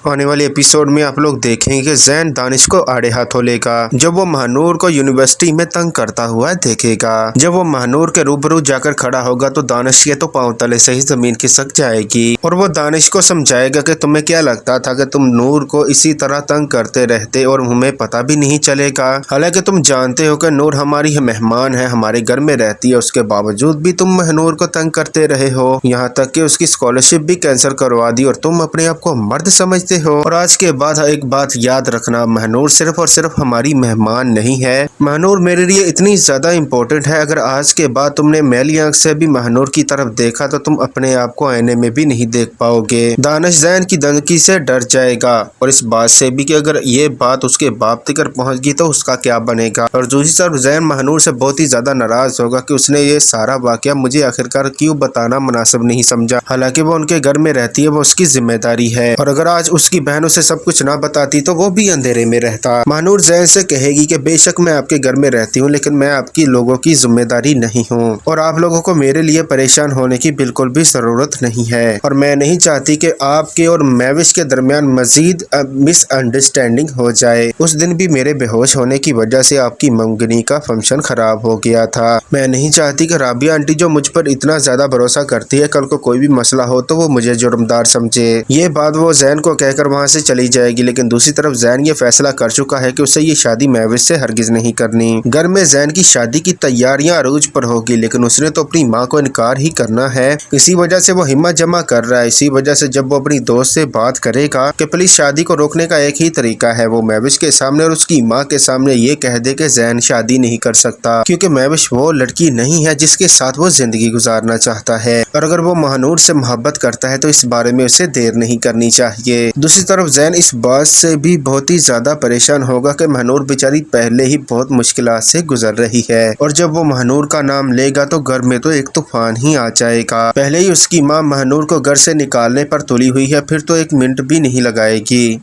आने वाले एपिसोड में आप लोग देखेंगे कि ज़ैन दानिश को आड़े हाथों लेगा जब वो महानूर को यूनिवर्सिटी में तंग करता हुआ देखेगा। जब वो महानूर के रूबरू जाकर खड़ा होगा तो दानिश के तो पांव तले से ही जमीन खिसक जाएगी और वो दानिश को समझाएगा कि तुम्हें क्या लगता था कि तुम नूर को इसी तरह तंग करते रहते और हमें पता भी नहीं चलेगा। हालांकि तुम जानते हो कि नूर हमारी मेहमान है, हमारे घर में रहती है, उसके बावजूद भी तुम महानूर को तंग करते रहे हो, यहाँ तक कि उसकी स्कॉलरशिप भी कैंसिल करवा दी और तुम अपने आप को मर्द समझते हो। और आज के बाद एक बात याद रखना, महानूर सिर्फ और सिर्फ हमारी मेहमान नहीं है, महानूर मेरे लिए इतनी ज्यादा इम्पोर्टेंट है। अगर आज के बाद तुमने मैली आंख से भी महानूर की तरफ देखा तो तुम अपने आप को आईने में भी नहीं देख पाओगे। दानिश ज़ैन की धमकी से डर जाएगा और इस बात से भी कि अगर ये बात उसके बाप तक पहुंच गई तो उसका क्या बनेगा। और दूसरी तरफ ज़ैन महानूर से बहुत ही ज्यादा नाराज होगा कि उसने ये सारा वाकया मुझे आखिरकार क्यों बताना मुनासिब नहीं समझा। हालांकि वो उनके घर में रहती है, वो उसकी जिम्मेदारी है और अगर आज उसकी बहन उसे सब कुछ ना बताती तो वो भी अंधेरे में रहता। महानूर ज़ैन से कहेगी कि बेशक मैं आपके घर में रहती हूँ लेकिन मैं आपकी लोगों की जिम्मेदारी नहीं हूँ और आप लोगों को मेरे लिए परेशान होने की बिल्कुल भी जरूरत नहीं है और मैं नहीं चाहती कि आपके और मैविश के दरमियान मजीद मिसअंडरस्टैंडिंग हो जाए। उस दिन भी मेरे बेहोश होने की वजह से आपकी मंगनी का फंक्शन खराब हो गया था। मैं नहीं चाहती कि राबिया आंटी जो मुझ पर इतना ज्यादा भरोसा करती है कल को कोई भी मसला हो तो वो मुझे जुर्मदार समझे। ये बात वो ज़ैन को कहकर वहाँ से चली जाएगी। लेकिन दूसरी तरफ ज़ैन ये फैसला कर चुका है कि उसे ये शादी मैविश से हरगिज नहीं करनी। घर में ज़ैन की शादी की तैयारियां अरूज पर होगी लेकिन उसने तो अपनी माँ को इनकार ही करना है। इसी वजह से वो हिम्मत जमा कर रहा है। इसी वजह से जब वो अपनी दोस्त से बात करेगा कि प्लीज शादी को रोकने का एक ही तरीका है, वो मैविश के सामने और उसकी माँ के सामने ये कह दे कि ज़ैन शादी नहीं कर सकता क्योंकि मैविश वो लड़की नहीं है जिसके साथ वो जिंदगी गुजारना चाहता है और अगर वो महानूर से मोहब्बत करता है तो इस बारे में उसे देर नहीं करनी चाहिए। दूसरी तरफ ज़ैन इस बात से भी बहुत ही ज्यादा परेशान होगा कि महानूर बेचारी पहले ही बहुत मुश्किलात से गुजर रही है और जब वो महानूर का नाम लेगा तो घर में तो एक तूफान ही आ जाएगा। पहले ही उसकी माँ महानूर को घर से निकालने पर तुली हुई है, फिर तो एक मिनट भी नहीं लगाएगी।